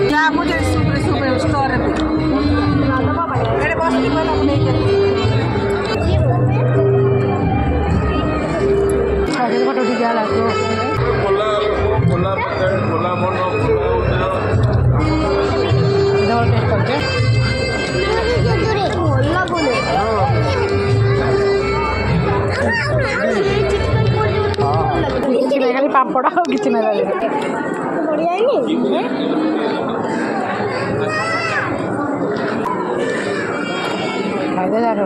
Ya mujer super super store पे मेरे boss की बात अपने क्या आगे तो ठीक है लातो बोला बोला बोला बोला डबल टेस्ट करके बोला बोले किसी ने खाली पापड़ और किसी ने ले बढ़िया ही नहीं खाई दे जा रहा